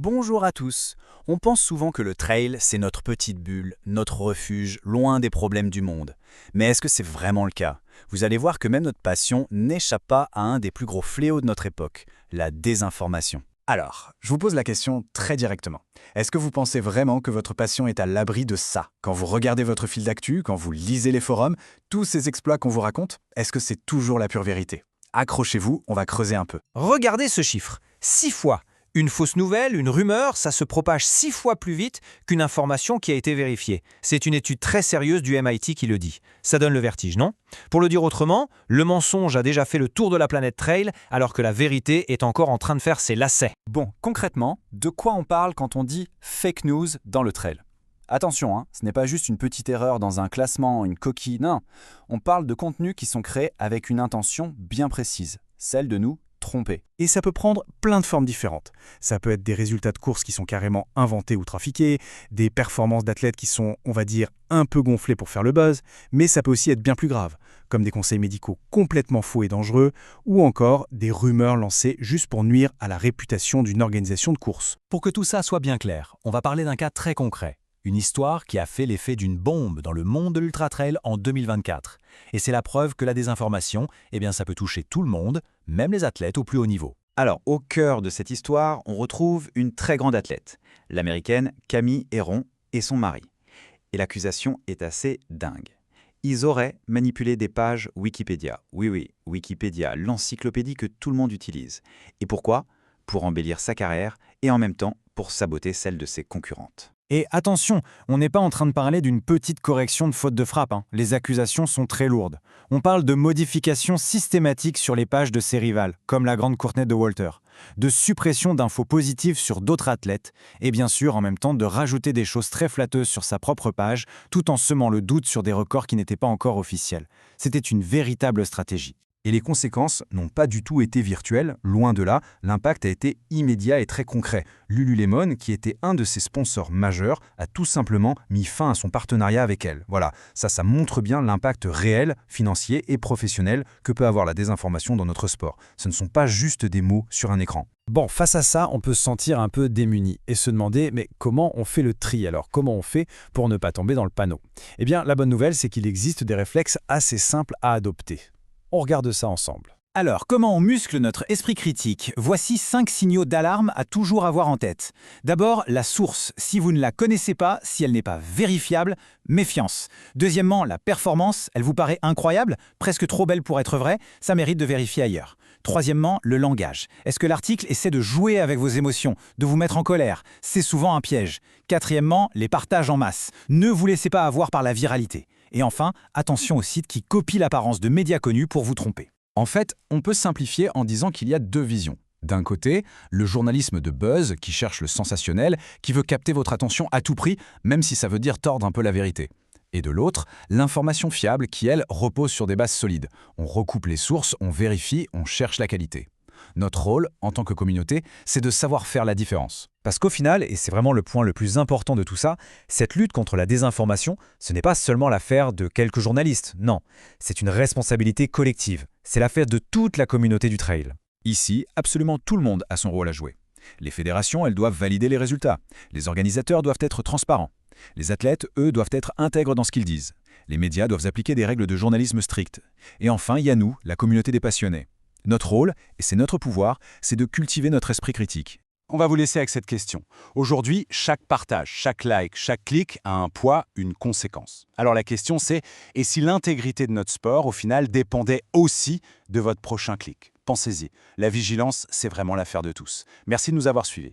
Bonjour à tous. On pense souvent que le trail, c'est notre petite bulle, notre refuge, loin des problèmes du monde. Mais est-ce que c'est vraiment le cas? Vous allez voir que même notre passion n'échappe pas à un des plus gros fléaux de notre époque, la désinformation. Alors, je vous pose la question très directement. Est-ce que vous pensez vraiment que votre passion est à l'abri de ça? Quand vous regardez votre fil d'actu, quand vous lisez les forums, tous ces exploits qu'on vous raconte, est-ce que c'est toujours la pure vérité? Accrochez-vous, on va creuser un peu. Regardez ce chiffre, 6 fois. Une fausse nouvelle, une rumeur, ça se propage 6 fois plus vite qu'une information qui a été vérifiée. C'est une étude très sérieuse du MIT qui le dit. Ça donne le vertige, non? Pour le dire autrement, le mensonge a déjà fait le tour de la planète Trail alors que la vérité est encore en train de faire ses lacets. Bon, concrètement, de quoi on parle quand on dit fake news dans le trail? Attention, ce n'est pas juste une petite erreur dans un classement, une coquille, non. On parle de contenus qui sont créés avec une intention bien précise, celle de nous tromper. Et ça peut prendre plein de formes différentes. Ça peut être des résultats de courses qui sont carrément inventés ou trafiqués, des performances d'athlètes qui sont, on va dire, un peu gonflées pour faire le buzz, mais ça peut aussi être bien plus grave, comme des conseils médicaux complètement faux et dangereux, ou encore des rumeurs lancées juste pour nuire à la réputation d'une organisation de course. Pour que tout ça soit bien clair, on va parler d'un cas très concret. Une histoire qui a fait l'effet d'une bombe dans le monde de l'ultra-trail en 2024. Et c'est la preuve que la désinformation, ça peut toucher tout le monde, même les athlètes au plus haut niveau. Alors, au cœur de cette histoire, on retrouve une très grande athlète, l'américaine Camille Herron et son mari. Et l'accusation est assez dingue. Ils auraient manipulé des pages Wikipédia. Oui, Wikipédia, l'encyclopédie que tout le monde utilise. Et pourquoi? Pour embellir sa carrière et en même temps pour saboter celle de ses concurrentes. Et attention, on n'est pas en train de parler d'une petite correction de faute de frappe. Les accusations sont très lourdes. On parle de modifications systématiques sur les pages de ses rivales, comme la grande Courtney Dauwalter, de suppression d'infos positives sur d'autres athlètes, et bien sûr en même temps de rajouter des choses très flatteuses sur sa propre page, tout en semant le doute sur des records qui n'étaient pas encore officiels. C'était une véritable stratégie. Et les conséquences n'ont pas du tout été virtuelles, loin de là, l'impact a été immédiat et très concret. Lululemon, qui était un de ses sponsors majeurs, a tout simplement mis fin à son partenariat avec elle. Voilà, ça montre bien l'impact réel, financier et professionnel que peut avoir la désinformation dans notre sport. Ce ne sont pas juste des mots sur un écran. Bon, face à ça, on peut se sentir un peu démuni et se demander, mais comment on fait le tri alors? Comment on fait pour ne pas tomber dans le panneau? Eh bien, la bonne nouvelle, c'est qu'il existe des réflexes assez simples à adopter. On regarde ça ensemble. Alors, comment on muscle notre esprit critique? Voici 5 signaux d'alarme à toujours avoir en tête. D'abord, la source. Si vous ne la connaissez pas, si elle n'est pas vérifiable, méfiance. Deuxièmement, la performance. Elle vous paraît incroyable, presque trop belle pour être vraie, ça mérite de vérifier ailleurs. Troisièmement, le langage. Est-ce que l'article essaie de jouer avec vos émotions, de vous mettre en colère? C'est souvent un piège. Quatrièmement, les partages en masse. Ne vous laissez pas avoir par la viralité. Et enfin, attention aux sites qui copient l'apparence de médias connus pour vous tromper. En fait, on peut simplifier en disant qu'il y a deux visions. D'un côté, le journalisme de buzz qui cherche le sensationnel, qui veut capter votre attention à tout prix, même si ça veut dire tordre un peu la vérité. Et de l'autre, l'information fiable qui, elle, repose sur des bases solides. On recoupe les sources, on vérifie, on cherche la qualité. Notre rôle, en tant que communauté, c'est de savoir faire la différence. Parce qu'au final, et c'est vraiment le point le plus important de tout ça, cette lutte contre la désinformation, ce n'est pas seulement l'affaire de quelques journalistes, non. C'est une responsabilité collective. C'est l'affaire de toute la communauté du trail. Ici, absolument tout le monde a son rôle à jouer. Les fédérations, elles doivent valider les résultats. Les organisateurs doivent être transparents. Les athlètes, eux, doivent être intègres dans ce qu'ils disent. Les médias doivent appliquer des règles de journalisme strictes. Et enfin, il y a nous, la communauté des passionnés. Notre rôle, et c'est notre pouvoir, c'est de cultiver notre esprit critique. On va vous laisser avec cette question. Aujourd'hui, chaque partage, chaque like, chaque clic a un poids, une conséquence. Alors la question c'est, et si l'intégrité de notre sport, au final, dépendait aussi de votre prochain clic? Pensez-y, la vigilance, c'est vraiment l'affaire de tous. Merci de nous avoir suivis.